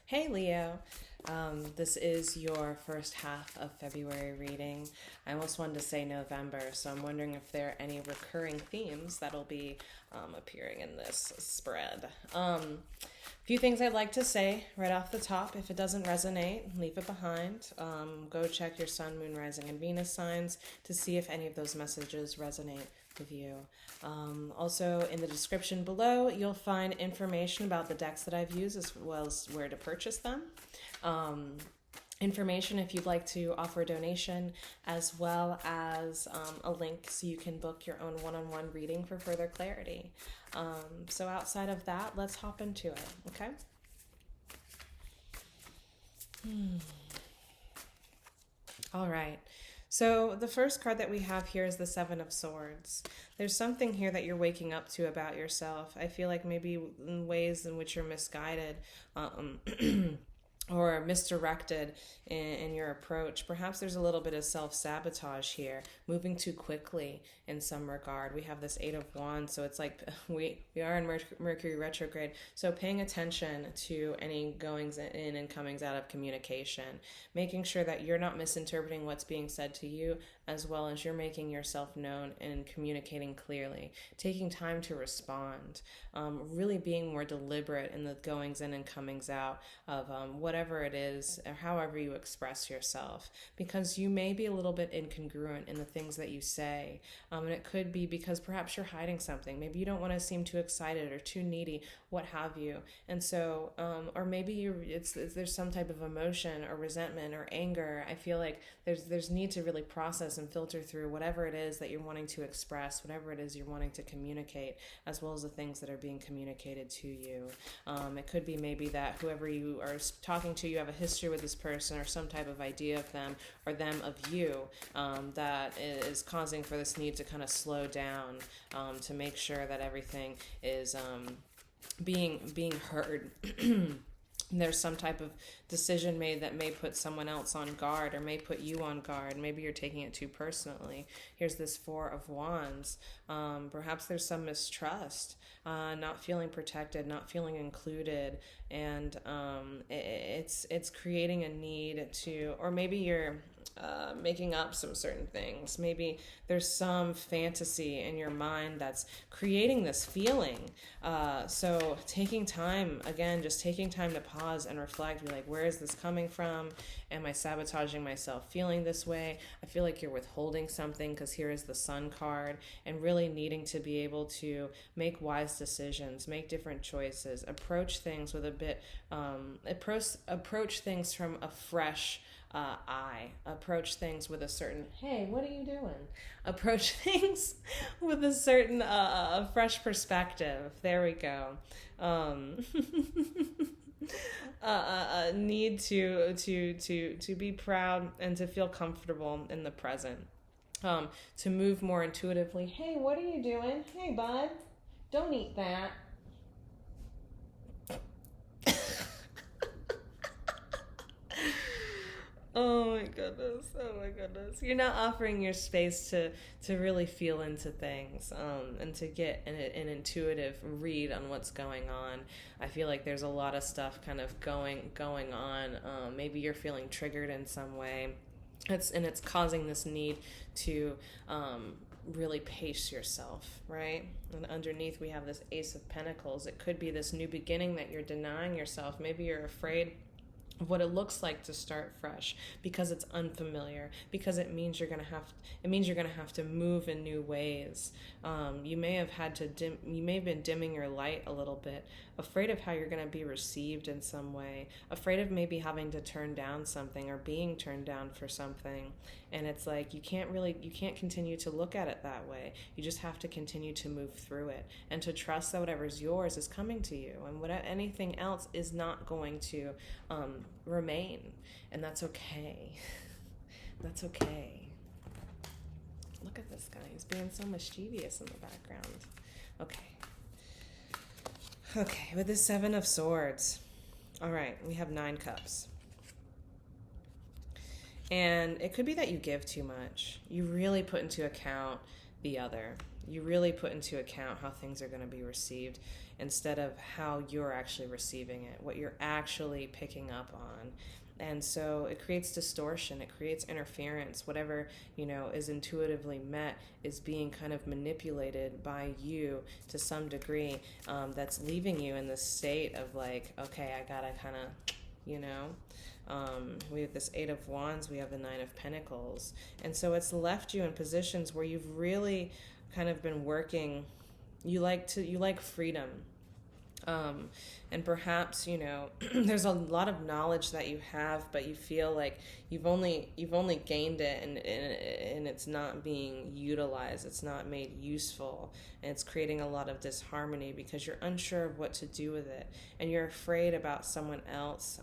Hey Leo, this is your first half of February reading. I almost wanted to say November, so I'm wondering if there are any recurring themes that'll be appearing in this spread. Few things I'd like to say right off the top. If it doesn't resonate, leave it behind. Go check your Sun, Moon, Rising, and Venus signs to see if any of those messages resonate with you. Also, in the description below, you'll find information about the decks that I've used as well as where to purchase them. Information if you'd like to offer a donation, as well as a link so you can book your own one-on-one reading for further clarity. So outside of that, let's hop into it, okay? All right. So the first card that we have here is the Seven of Swords. There's something here that you're waking up to about yourself. I feel like maybe in ways in which you're misguided, or misdirected in your approach. Perhaps there's a little bit of self-sabotage here, moving too quickly in some regard. We have this Eight of Wands, so it's like we are in Mercury retrograde, so paying attention to any goings in and comings out of communication, making sure that you're not misinterpreting what's being said to you, as well as you're making yourself known and communicating clearly, taking time to respond, really being more deliberate in the goings in and comings out of whatever it is or however you express yourself, because you may be a little bit incongruent in the things that you say, and it could be because perhaps you're hiding something. Maybe you don't want to seem too excited or too needy, what have you, and so or maybe there's some type of emotion or resentment or anger. I feel like there's need to really process and filter through whatever it is that you're wanting to express, whatever it is you're wanting to communicate, as well as the things that are being communicated to you. It could be maybe that whoever you are talking to, you have a history with this person or some type of idea of them or them of you, that is causing for this need to kind of slow down, to make sure that everything is being heard. There's some type of decision made that may put someone else on guard or may put you on guard. Maybe you're taking it too personally. Here's this Four of Wands. Perhaps there's some mistrust, not feeling protected, not feeling included, and it's creating a need to, or maybe you're making up some certain things. Maybe there's some fantasy in your mind that's creating this feeling. So taking time, again, just taking time to pause and reflect, be like, where is this coming from? Am I sabotaging myself feeling this way? I feel like you're withholding something because here is the Sun card, and really needing to be able to make wise decisions, make different choices, approach things with a bit, approach things from a fresh eye, approach things with a certain, hey, what are you doing? Approach things with a certain fresh perspective. There we go. Need to be proud and to feel comfortable in the present. To move more intuitively. Hey, what are you doing? Hey, bud, don't eat that. Oh my goodness. Oh my goodness. You're not offering your space to really feel into things, and to get an intuitive read on what's going on. I feel like there's a lot of stuff kind of going on. Maybe you're feeling triggered in some way. It's causing this need to really pace yourself, right? And underneath we have this Ace of Pentacles. It could be this new beginning that you're denying yourself. Maybe you're afraid of what it looks like to start fresh because it's unfamiliar, because it means you're gonna have to move in new ways. You may have been dimming your light a little bit, afraid of how you're gonna be received in some way, afraid of maybe having to turn down something or being turned down for something. And it's like you can't continue to look at it that way. You just have to continue to move through it and to trust that whatever's yours is coming to you, and anything else is not going to remain, and that's okay. That's okay. Look at this guy. He's being so mischievous in the background. Okay, with the Seven of Swords. All right, we have 9 cups. And it could be that you give too much. You really put into account the other. You really put into account how things are going to be received instead of how you're actually receiving it, what you're actually picking up on. And so it creates distortion, it creates interference. Whatever, is intuitively met is being kind of manipulated by you to some degree, that's leaving you in this state of like, okay, I gotta kind of, we have this Eight of Wands, we have the Nine of Pentacles. And so it's left you in positions where you've really kind of been working, you like freedom. And perhaps, there's a lot of knowledge that you have, but you feel like you've only gained it, and it's not being utilized. It's not made useful, and it's creating a lot of disharmony because you're unsure of what to do with it, and you're afraid about someone else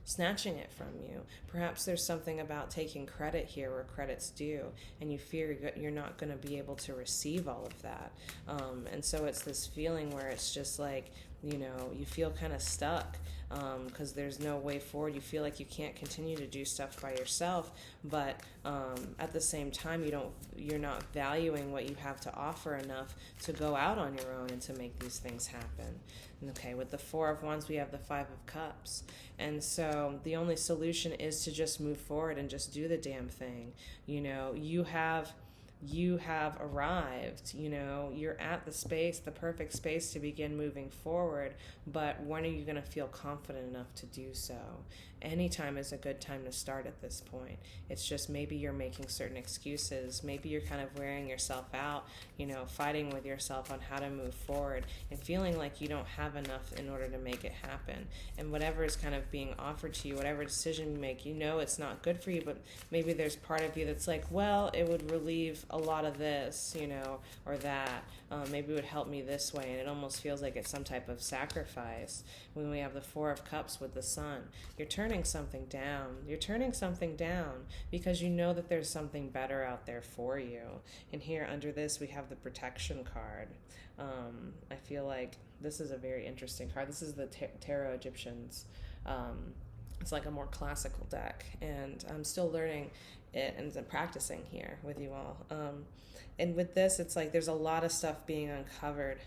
snatching it from you. Perhaps there's something about taking credit here where credit's due, and you fear you're not going to be able to receive all of that. And so it's this feeling where it's just like, you feel kind of stuck because there's no way forward. You feel like you can't continue to do stuff by yourself, but at the same time, you're not valuing what you have to offer enough to go out on your own and to make these things happen. Okay, with the Four of Wands, we have the Five of Cups. And so the only solution is to just move forward and just do the damn thing. You have arrived, you're at the perfect space to begin moving forward, but when are you going to feel confident enough to do so? Anytime is a good time to start at this point. It's just maybe you're making certain excuses. Maybe you're kind of wearing yourself out, fighting with yourself on how to move forward and feeling like you don't have enough in order to make it happen. And whatever is kind of being offered to you, whatever decision you make, it's not good for you, but maybe there's part of you that's like, well, it would relieve a lot of this, or that. Maybe it would help me this way. And it almost feels like it's some type of sacrifice. When we have the Four of Cups with the Sun, you're turning something down. You're turning something down because you know that there's something better out there for you. And here under this, we have the Protection card. I feel like this is a very interesting card. This is the Tarot Egyptiens. It's like a more classical deck, and I'm still learning it and practicing here with you all. And with this, it's like there's a lot of stuff being uncovered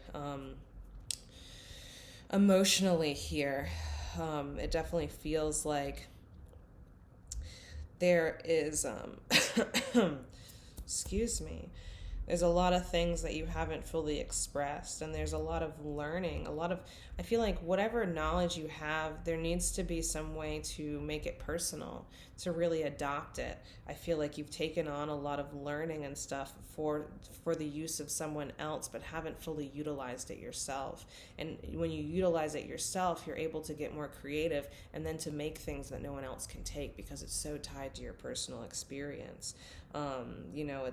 emotionally here. It definitely feels like there is, excuse me, there's a lot of things that you haven't fully expressed, and there's a lot of learning, I feel like whatever knowledge you have, there needs to be some way to make it personal, to really adopt it. I feel like you've taken on a lot of learning and stuff for the use of someone else, but haven't fully utilized it yourself. And when you utilize it yourself, you're able to get more creative and then to make things that no one else can take because it's so tied to your personal experience.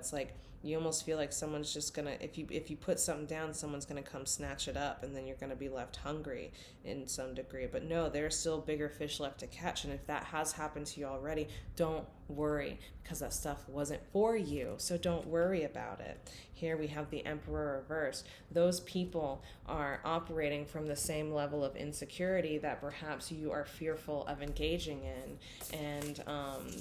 It's like you almost feel like someone's just gonna, if you put something down, someone's gonna come snatch it up, and then you're gonna be left hungry in some degree. But no, there's still bigger fish left to catch, and if that has happened to you already, don't worry, because that stuff wasn't for you, so don't worry about it. Here we have the Emperor reversed. Those people are operating from the same level of insecurity that perhaps you are fearful of engaging in, and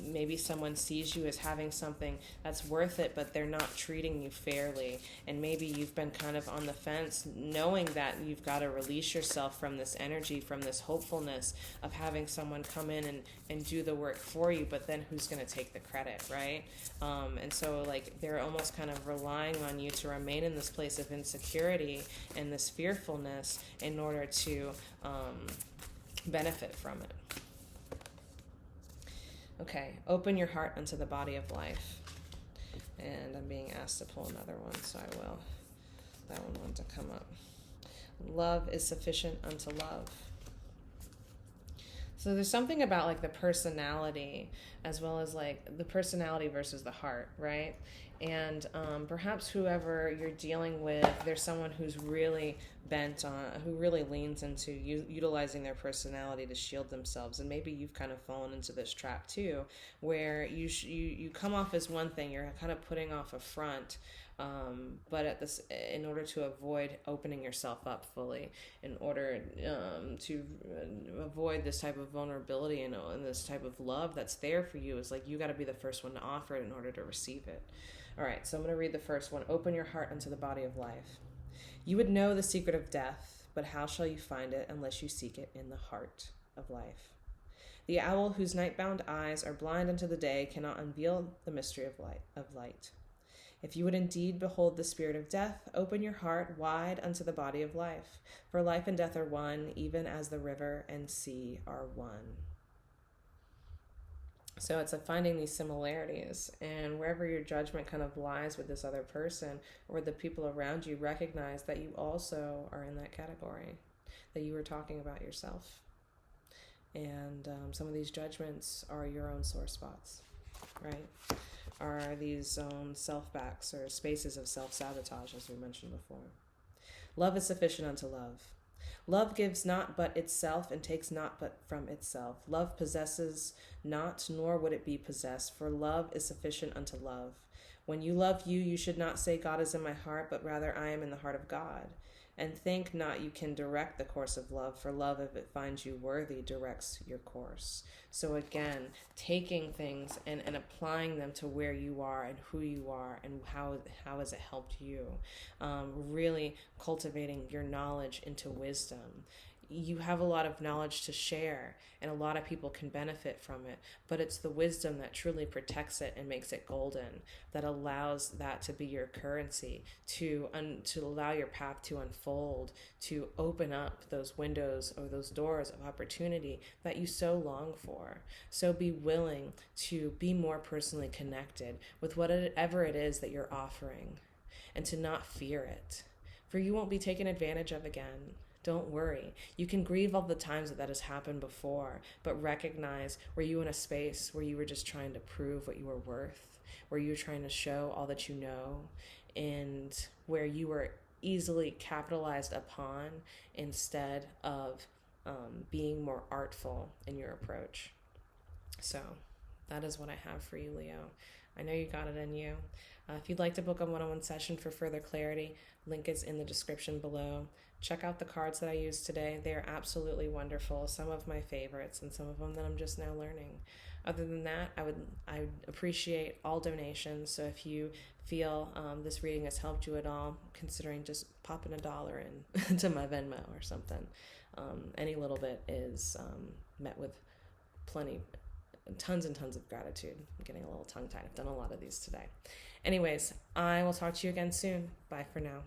maybe someone sees you as having something that's worth it, but they're not treating you fairly, and maybe you've been kind of on the fence, knowing that you've got to release yourself from this energy, from this hopefulness of having someone come in and do the work for you, but then who's going to take the credit, right? And so like they're almost kind of relying on you to remain in this place of insecurity and this fearfulness in order to benefit from it. Okay, open your heart unto the body of life. And I'm being asked to pull another one, so I will. That one wants to come up. Love is sufficient unto love. So there's something about like the personality, as well as like the personality versus the heart, right? And perhaps whoever you're dealing with, there's someone who's really bent on, who really leans into utilizing their personality to shield themselves. And maybe you've kind of fallen into this trap too, where you come off as one thing, you're kind of putting off a front, But in order to avoid opening yourself up fully, in order to avoid this type of vulnerability and this type of love that's there for you, is like you got to be the first one to offer it in order to receive it. All right, so I'm going to read the first one. Open your heart unto the body of life. You would know the secret of death, but how shall you find it unless you seek it in the heart of life? The owl whose night-bound eyes are blind unto the day cannot unveil the mystery of light. If you would indeed behold the spirit of death, open your heart wide unto the body of life. For life and death are one, even as the river and sea are one. So it's like finding these similarities, and wherever your judgment kind of lies with this other person or the people around you, recognize that you also are in that category, that you were talking about yourself. And some of these judgments are your own sore spots, right? Are these self-backs or spaces of self-sabotage, as we mentioned before. Love is sufficient unto love. Love gives not but itself and takes not but from itself. Love possesses not, nor would it be possessed, for love is sufficient unto love. When you love you, you should not say, God is in my heart, but rather I am in the heart of God. And think not you can direct the course of love, for love, if it finds you worthy, directs your course. So again, taking things and applying them to where you are and who you are and how has it helped you. Really cultivating your knowledge into wisdom. You have a lot of knowledge to share, and a lot of people can benefit from it, but it's the wisdom that truly protects it and makes it golden, that allows that to be your currency, to allow your path to unfold, to open up those windows or those doors of opportunity that you so long for. So be willing to be more personally connected with whatever it is that you're offering, and to not fear it, for you won't be taken advantage of again. Don't worry. You can grieve all the times that has happened before, but recognize, were you in a space where you were just trying to prove what you were worth, where you were trying to show all that you know, and where you were easily capitalized upon instead of being more artful in your approach. So that is what I have for you, Leo. I know you got it in you. If you'd like to book a one-on-one session for further clarity, link is in the description below. Check out the cards that I used today. They are absolutely wonderful. Some of my favorites and some of them that I'm just now learning. Other than that, I would appreciate all donations. So if you feel this reading has helped you at all, considering just popping $1 in to my Venmo or something. Any little bit is met with tons and tons of gratitude. I'm getting a little tongue-tied. I've done a lot of these today. Anyways, I will talk to you again soon. Bye for now.